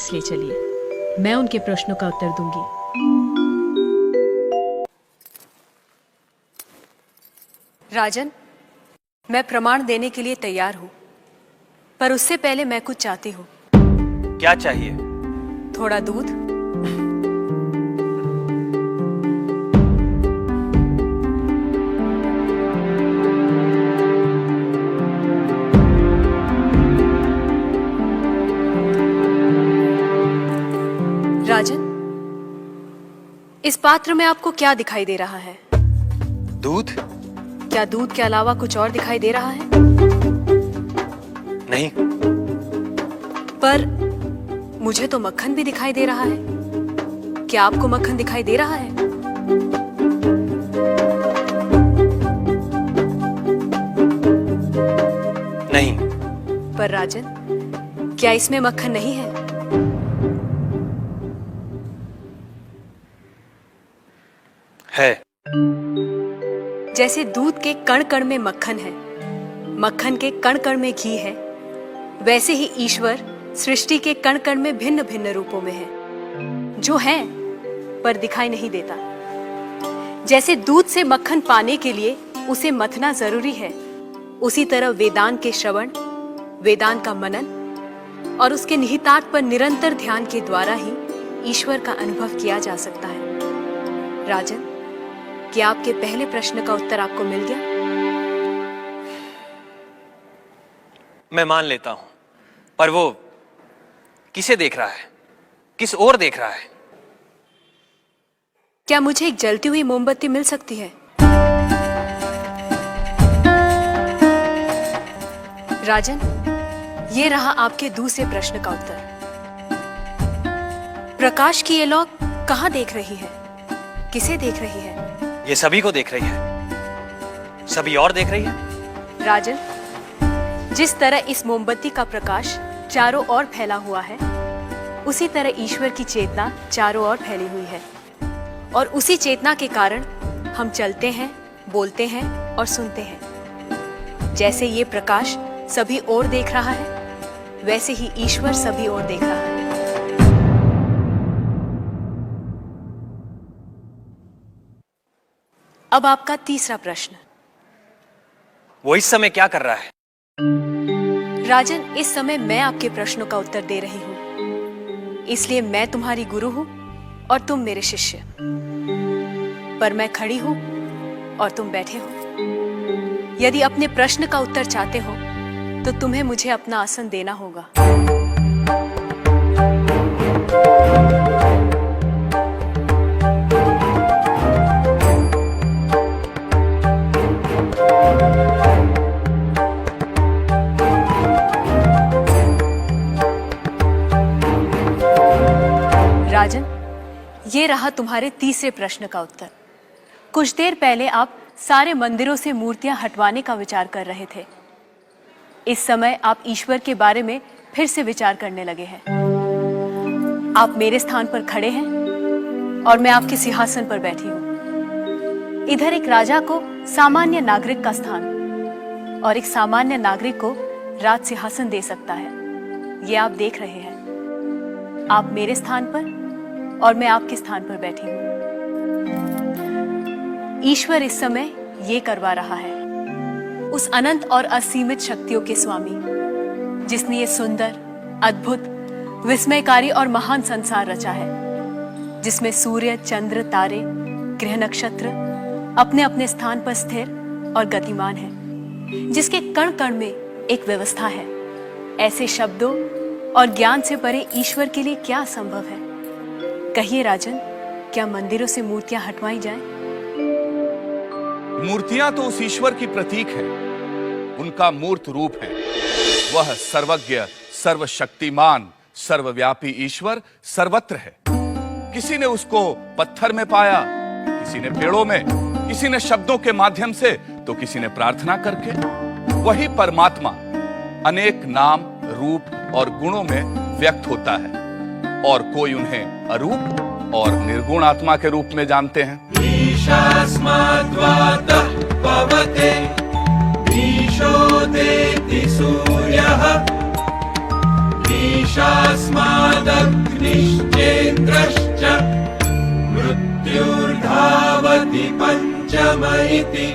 पास ले चलिए, मैं उनके प्रश्नों का उत्तर दूंगी। राजन, मैं प्रमाण देने के लिए तैयार हूं, पर उससे पहले मैं कुछ चाहती हूं। क्या चाहिए? थोड़ा दूध। राजन, इस पात्र में आपको क्या दिखाई दे रहा है? दूध? क्या दूध के अलावा कुछ और दिखाई दे रहा है? नहीं। पर मुझे तो मक्खन भी दिखाई दे रहा है। क्या आपको मक्खन दिखाई दे रहा है? नहीं। पर राजन, क्या इसमें मक्खन नहीं है? है। जैसे दूध के कण कण में मक्खन है, मक्खन के कण कण में घी है, वैसे ही ईश्वर सृष्टि के कण कण में भिन्न भिन्न रूपों में है, जो है पर दिखाई नहीं देता। जैसे दूध से मक्खन पाने के लिए उसे मथना जरूरी है, उसी तरह वेदांत के श्रवण, वेदांत का मनन और उसके निहितार्थ पर निरंतर ध्यान के द्वारा ही ईश्वर का अनुभव किया जा सकता है। राजन, क्या आपके पहले प्रश्न का उत्तर आपको मिल गया? मैं मान लेता हूं, पर वो किसे देख रहा है? किस ओर देख रहा है? क्या मुझे एक जलती हुई मोमबत्ती मिल सकती है? राजन, ये रहा आपके दूसरे प्रश्न का उत्तर। प्रकाश की ये लौ कहां देख रही है? किसे देख रही है? ये सभी को देख रही है। सभी और देख रही है। राजन, जिस तरह इस मोमबत्ती का प्रकाश चारों ओर फैला हुआ है, उसी तरह ईश्वर की चेतना चारों ओर फैली हुई है, और उसी चेतना के कारण हम चलते हैं, बोलते हैं और सुनते हैं। जैसे ये प्रकाश सभी ओर देख रहा है, वैसे ही ईश्वर सभी ओर देख रहा है। अब आपका तीसरा प्रश्न। वो इस समय क्या कर रहा है? राजन, इस समय मैं आपके प्रश्नों का उत्तर दे रही हूं, इसलिए मैं तुम्हारी गुरु हूं और तुम मेरे शिष्य। पर मैं खड़ी हूं और तुम बैठे हो। यदि अपने प्रश्न का उत्तर चाहते हो तो तुम्हें मुझे अपना आसन देना होगा। राजन, ये रहा तुम्हारे तीसरे प्रश्न का उत्तर। कुछ देर पहले आप सारे मंदिरों से मूर्तियां हटवाने का विचार कर रहे थे। इस समय आप ईश्वर के बारे में फिर से विचार करने लगे हैं। आप मेरे स्थान पर खड़े हैं और मैं आपके सिंहासन पर बैठी हूं। इधर एक राजा को सामान्य नागरिक का स्थान और एक सामान्य नागरिक को राज सिंहासन दे सकता है, ये आप देख रहे हैं। आप मेरे स्थान पर और मैं आपके स्थान पर बैठी हूं। ईश्वर इस समय ये करवा रहा है। उस अनंत और असीमित शक्तियों के स्वामी, जिसने ये सुंदर, अद्भुत, विस्मयकारी और महान संसार रचा है, जिसमें सूर्य, चंद्र, तारे, ग्रह, नक्षत्र अपने अपने स्थान पर स्थिर और गतिमान है, जिसके कण कण में एक व्यवस्था है। ऐसे शब्दों और ज्ञान से परे ईश्वर के लिए क्या असंभव है? कहिए राजन, क्या मंदिरों से मूर्तियां हटवाई जाएं? मूर्तियां तो उस ईश्वर की प्रतीक है, उनका मूर्त रूप है। वह सर्वज्ञ, सर्वशक्तिमान, सर्वव्यापी ईश्वर सर्वत्र है। किसी ने उसको पत्थर में पाया, किसी ने पेड़ों में, किसी ने शब्दों के माध्यम से, तो किसी ने प्रार्थना करके। वही परमात्मा अनेक नाम, रूप और गुणों में व्यक्त होता है, और कोई उन्हें अरूप और निर्गुण आत्मा के रूप में जानते हैं। ईशास्माद्वातः पवते ईशो देति सूर्यः ईशास्मादग्निश्चेन्द्रश्च मृत्युर्धावति पञ्चम इति